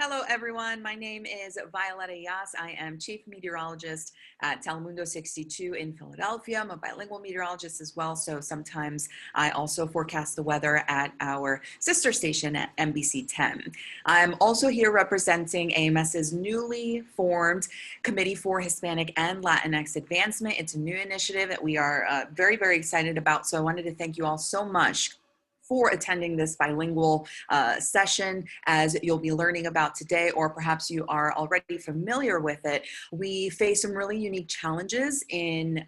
Hello, everyone. My name is Violeta Yas. I am Chief Meteorologist at Telemundo 62 in Philadelphia. I'm a bilingual meteorologist as well, so sometimes I also forecast the weather at our sister station at NBC 10. I'm also here representing AMS's newly formed Committee for Hispanic and Latinx Advancement. It's a new initiative that we are very, very excited about, so I wanted to thank you all so much for attending this bilingual session. As you'll be learning about today, or perhaps you are already familiar with it, we face some really unique challenges in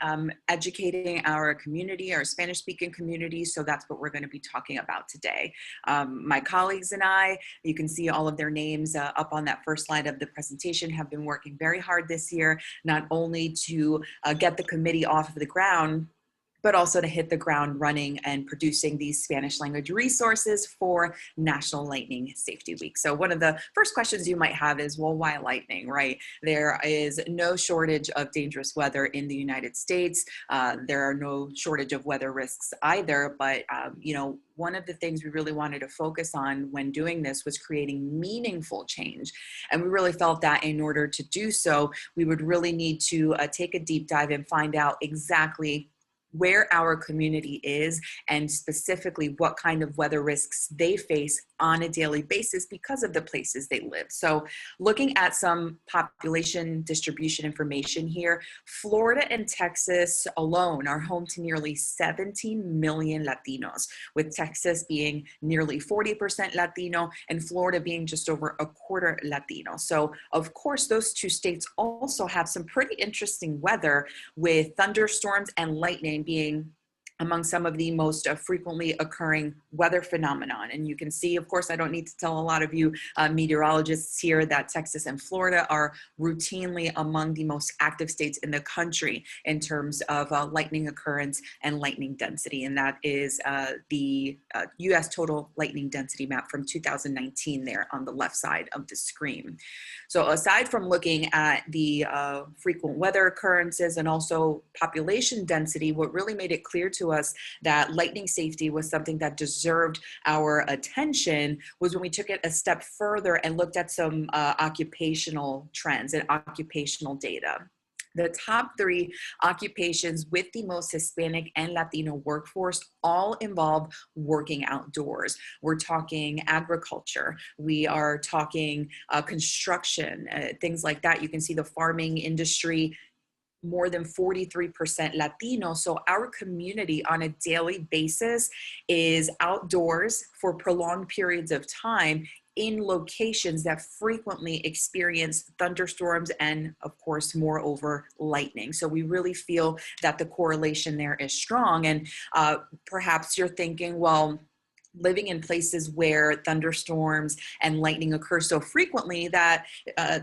educating our community, our Spanish-speaking community, so that's what we're going to be talking about today. My colleagues and I, you can see all of their names up on that first slide of the presentation, have been working very hard this year, not only to get the committee off of the ground, but also to hit the ground running and producing these Spanish language resources for National Lightning Safety Week. So one of the first questions you might have is, well, why lightning, right? There is no shortage of dangerous weather in the United States. There are no shortage of weather risks either, but one of the things we really wanted to focus on when doing this was creating meaningful change. And we really felt that in order to do so, we would really need to take a deep dive and find out exactly where our community is and specifically what kind of weather risks they face on a daily basis because of the places they live. So looking at some population distribution information here, Florida and Texas alone are home to nearly 17 million Latinos, with Texas being nearly 40% Latino and Florida being just over a quarter Latino. So of course, those two states also have some pretty interesting weather, with thunderstorms and lightning being among some of the most frequently occurring weather phenomenon. And you can see, of course, I don't need to tell a lot of you meteorologists here that Texas and Florida are routinely among the most active states in the country in terms of lightning occurrence and lightning density. And that is the US total lightning density map from 2019 there on the left side of the screen. So aside from looking at the frequent weather occurrences and also population density, what really made it clear to us that lightning safety was something that deserved our attention was when we took it a step further and looked at some occupational trends and occupational data. The top three occupations with the most Hispanic and Latino workforce all involve working outdoors. We're talking agriculture, we are talking construction, things like that. You can see the farming industry, more than 43% Latino. So our community on a daily basis is outdoors for prolonged periods of time in locations that frequently experience thunderstorms and, of course, moreover, lightning. So we really feel that the correlation there is strong. And perhaps you're thinking, well, living in places where thunderstorms and lightning occur so frequently that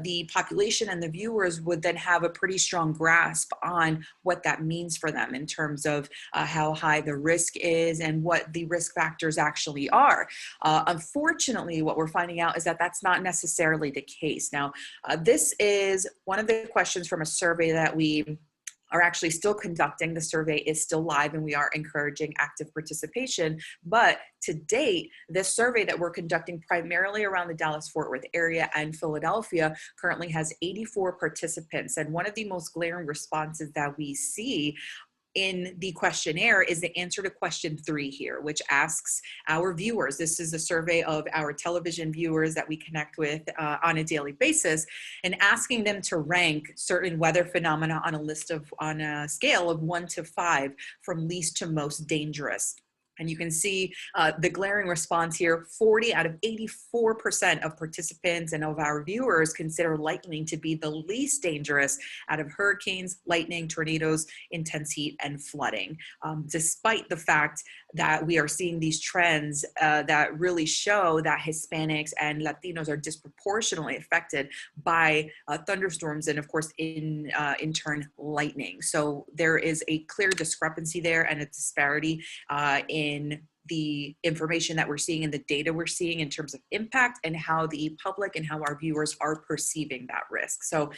the population and the viewers would then have a pretty strong grasp on what that means for them in terms of how high the risk is and what the risk factors actually are. Unfortunately, what we're finding out is that that's not necessarily the case. Now, this is one of the questions from a survey that we are actually still conducting. The survey is still live and we are encouraging active participation. But to date, this survey that we're conducting primarily around the Dallas-Fort Worth area and Philadelphia currently has 84 participants. And one of the most glaring responses that we see in the questionnaire is the answer to question 3 here, which asks our viewers, this is a survey of our television viewers that we connect with on a daily basis, and asking them to rank certain weather phenomena on a scale of 1 to 5 from least to most dangerous. And you can see the glaring response here, 40 out of 84% of participants and of our viewers consider lightning to be the least dangerous out of hurricanes, lightning, tornadoes, intense heat, and flooding. Despite the fact that we are seeing these trends that really show that Hispanics and Latinos are disproportionately affected by thunderstorms and, of course, in turn, lightning. So there is a clear discrepancy there and a disparity in the information that we're seeing and the data we're seeing in terms of impact and how the public and how our viewers are perceiving that risk. So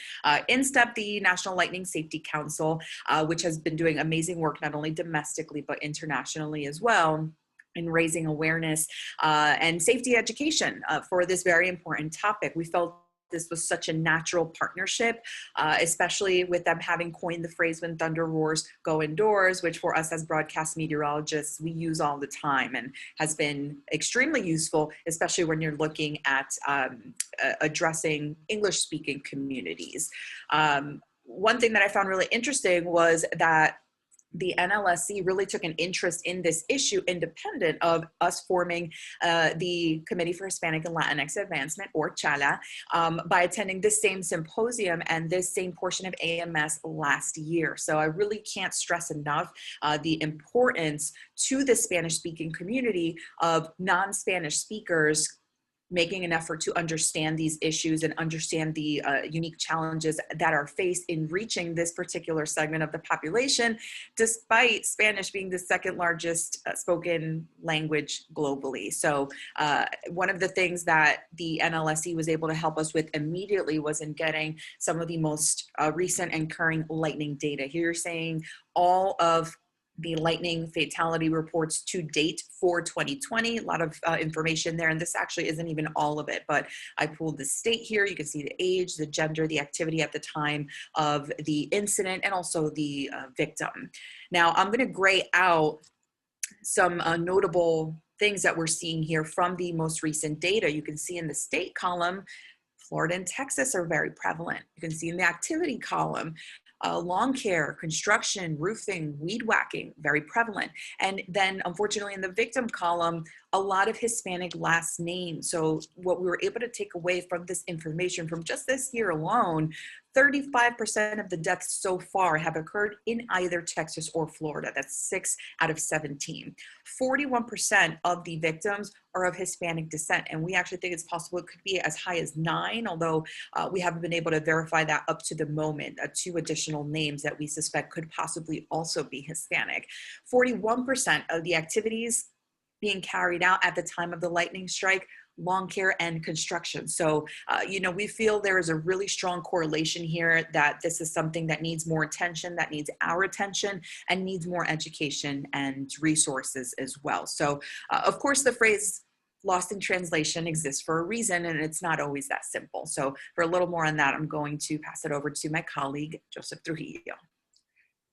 in step, the National Lightning Safety Council, which has been doing amazing work, not only domestically, but internationally as well, in raising awareness and safety education for this very important topic. We felt this was such a natural partnership, especially with them having coined the phrase "when thunder roars, go indoors," which for us as broadcast meteorologists, we use all the time and has been extremely useful, especially when you're looking at addressing English-speaking communities. One thing that I found really interesting was that the NLSC really took an interest in this issue independent of us forming the Committee for Hispanic and Latinx Advancement, or CHALA, by attending this same symposium and this same portion of AMS last year. So I really can't stress enough the importance to the Spanish-speaking community of non-Spanish speakers making an effort to understand these issues and understand the unique challenges that are faced in reaching this particular segment of the population, despite Spanish being the second largest spoken language globally. So one of the things that the NLSC was able to help us with immediately was in getting some of the most recent and current lightning data. Here you're saying all of the lightning fatality reports to date for 2020. A lot of information there, and this actually isn't even all of it, but I pulled the state here. You can see the age, the gender, the activity at the time of the incident, and also the victim. Now, I'm gonna gray out some notable things that we're seeing here from the most recent data. You can see in the state column, Florida and Texas are very prevalent. You can see in the activity column, lawn care, construction, roofing, weed whacking, very prevalent. And then unfortunately in the victim column, a lot of Hispanic last names. So what we were able to take away from this information from just this year alone, 35% of the deaths so far have occurred in either Texas or Florida. That's 6 out of 17. 41% of the victims are of Hispanic descent. And we actually think it's possible it could be as high as 9, although we haven't been able to verify that up to the moment. 2 additional names that we suspect could possibly also be Hispanic. 41% of the activities being carried out at the time of the lightning strike, lawn care and construction. So, you know, we feel there is a really strong correlation here that this is something that needs more attention, that needs our attention, and needs more education and resources as well. So, of course, the phrase lost in translation exists for a reason, and it's not always that simple. So for a little more on that, I'm going to pass it over to my colleague, Joseph Trujillo.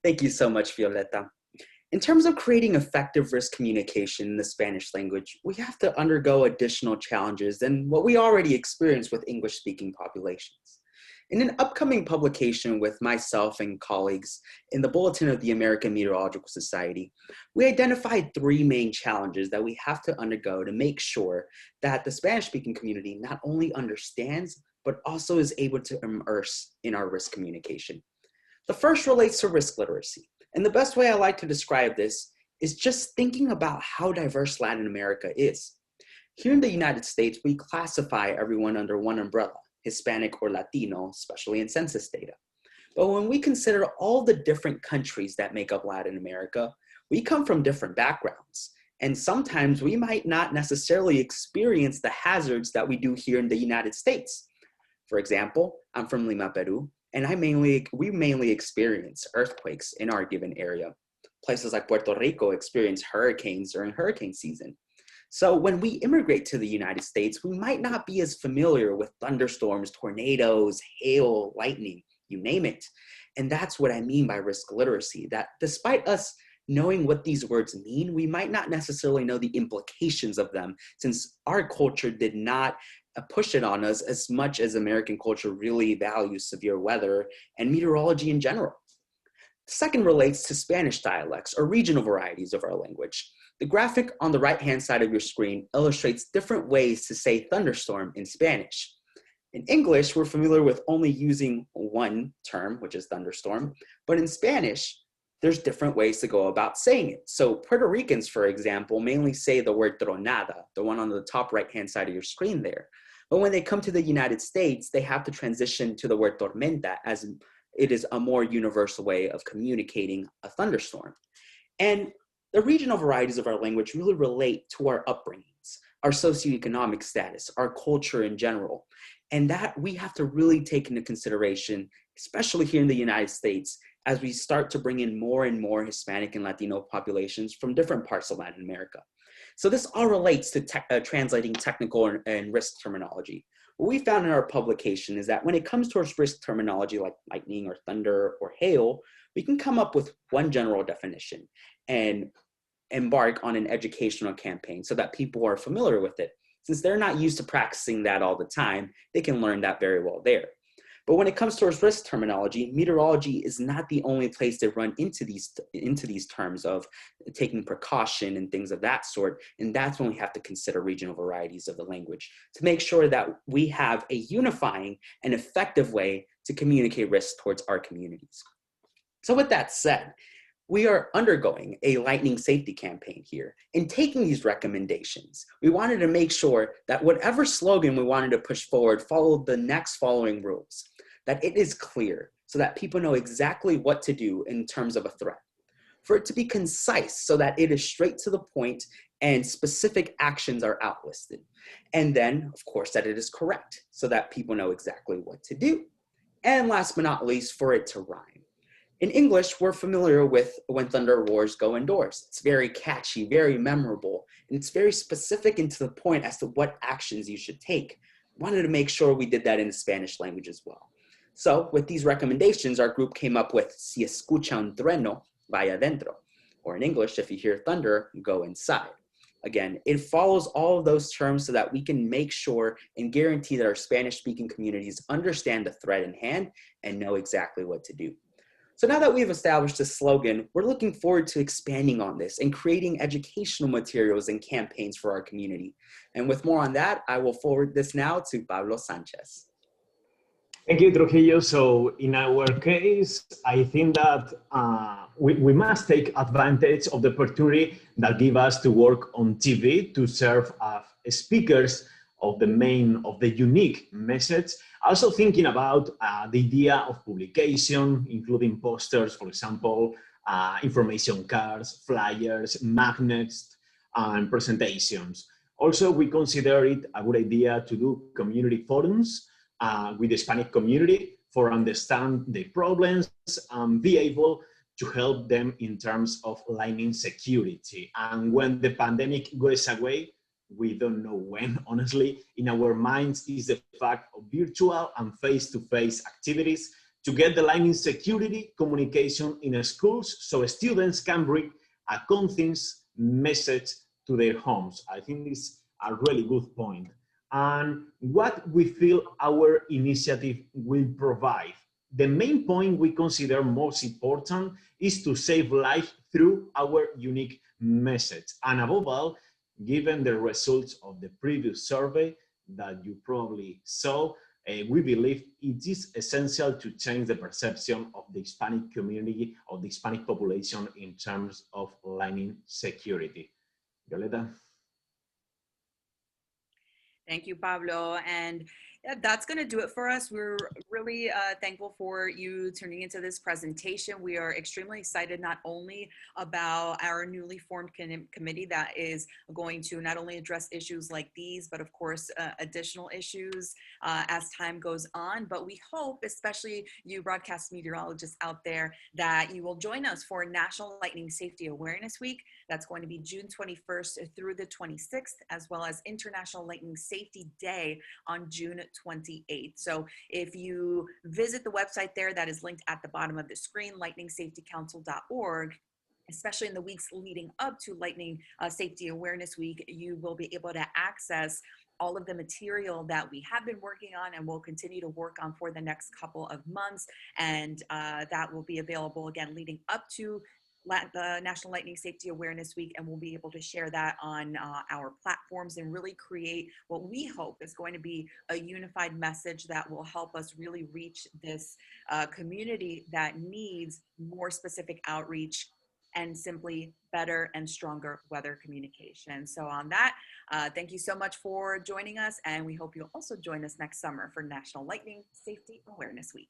Thank you so much, Violeta. In terms of creating effective risk communication in the Spanish language, we have to undergo additional challenges than what we already experience with English-speaking populations. In an upcoming publication with myself and colleagues in the Bulletin of the American Meteorological Society, we identified 3 main challenges that we have to undergo to make sure that the Spanish-speaking community not only understands, but also is able to immerse in our risk communication. The first relates to risk literacy. And the best way I like to describe this is just thinking about how diverse Latin America is. Here in the United States, we classify everyone under one umbrella, Hispanic or Latino, especially in census data. But when we consider all the different countries that make up Latin America, we come from different backgrounds. And sometimes we might not necessarily experience the hazards that we do here in the United States. For example, I'm from Lima, Peru, and we mainly experience earthquakes in our given area. Places like Puerto Rico experience hurricanes during hurricane season. So when we immigrate to the United States, we might not be as familiar with thunderstorms, tornadoes, hail, lightning, you name it. And that's what I mean by risk literacy, that despite us knowing what these words mean, we might not necessarily know the implications of them, since our culture did not push it on us as much as American culture really values severe weather and meteorology in general. The second relates to Spanish dialects or regional varieties of our language. The graphic on the right-hand side of your screen illustrates different ways to say thunderstorm in Spanish. In English, we're familiar with only using one term, which is thunderstorm, but in Spanish, there's different ways to go about saying it. So Puerto Ricans, for example, mainly say the word tronada, the one on the top right-hand side of your screen there. But when they come to the United States, they have to transition to the word tormenta, as it is a more universal way of communicating a thunderstorm. And the regional varieties of our language really relate to our upbringings, our socioeconomic status, our culture in general. And that we have to really take into consideration, especially here in the United States, as we start to bring in more and more Hispanic and Latino populations from different parts of Latin America. So this all relates to translating technical and risk terminology. What we found in our publication is that when it comes towards risk terminology like lightning or thunder or hail, we can come up with one general definition and embark on an educational campaign so that people are familiar with it. Since they're not used to practicing that all the time, they can learn that very well there. But when it comes towards risk terminology, meteorology is not the only place to run into these terms of taking precaution and things of that sort. And that's when we have to consider regional varieties of the language to make sure that we have a unifying and effective way to communicate risk towards our communities. So with that said, we are undergoing a lightning safety campaign here. In taking these recommendations, we wanted to make sure that whatever slogan we wanted to push forward followed the next following rules, that it is clear so that people know exactly what to do in terms of a threat. For it to be concise so that it is straight to the point and specific actions are outlisted. And then, of course, that it is correct so that people know exactly what to do. And last but not least, for it to rhyme. In English, we're familiar with When Thunder Roars, Go Indoors. It's very catchy, very memorable, and it's very specific and to the point as to what actions you should take. Wanted to make sure we did that in the Spanish language as well. So with these recommendations, our group came up with Si escucha un trueno, vaya adentro. Or in English, if you hear thunder, go inside. Again, it follows all of those terms so that we can make sure and guarantee that our Spanish-speaking communities understand the threat in hand and know exactly what to do. So now that we've established a slogan, we're looking forward to expanding on this and creating educational materials and campaigns for our community. And with more on that, I will forward this now to Pablo Sanchez. Thank you, Trujillo. So in our case, I think that we must take advantage of the opportunity that give us to work on TV to serve as speakers of the unique message. Also thinking about the idea of publication, including posters, for example, information cards, flyers, magnets, and presentations. Also, we consider it a good idea to do community forums with the Hispanic community for understand the problems and be able to help them in terms of lightning security. And when the pandemic goes away, we don't know when, honestly, in our minds is the fact of virtual and face-to-face activities to get the lightning security communication in schools so students can bring a conscious message to their homes. I think it's a really good point. And what we feel our initiative will provide. The main point we consider most important is to save life through our unique message. And above all, given the results of the previous survey that you probably saw, we believe it is essential to change the perception of the Hispanic community, of the Hispanic population in terms of lightning security. Violeta? Thank you, Pablo. And yeah, that's going to do it for us. We're really thankful for you tuning into this presentation. We are extremely excited not only about our newly formed committee that is going to not only address issues like these, but of course, additional issues as time goes on. But we hope, especially you broadcast meteorologists out there, that you will join us for National Lightning Safety Awareness Week. That's going to be June 21st through the 26th, as well as International Lightning Safety Day on June 28th. So if you visit the website there that is linked at the bottom of the screen, lightningsafetycouncil.org, especially in the weeks leading up to Lightning Safety Awareness Week, you will be able to access all of the material that we have been working on and will continue to work on for the next couple of months. And that will be available again leading up to the National Lightning Safety Awareness Week, and we'll be able to share that on our platforms and really create what we hope is going to be a unified message that will help us really reach this community that needs more specific outreach and simply better and stronger weather communication. So on that, thank you so much for joining us, and we hope you'll also join us next summer for National Lightning Safety Awareness Week.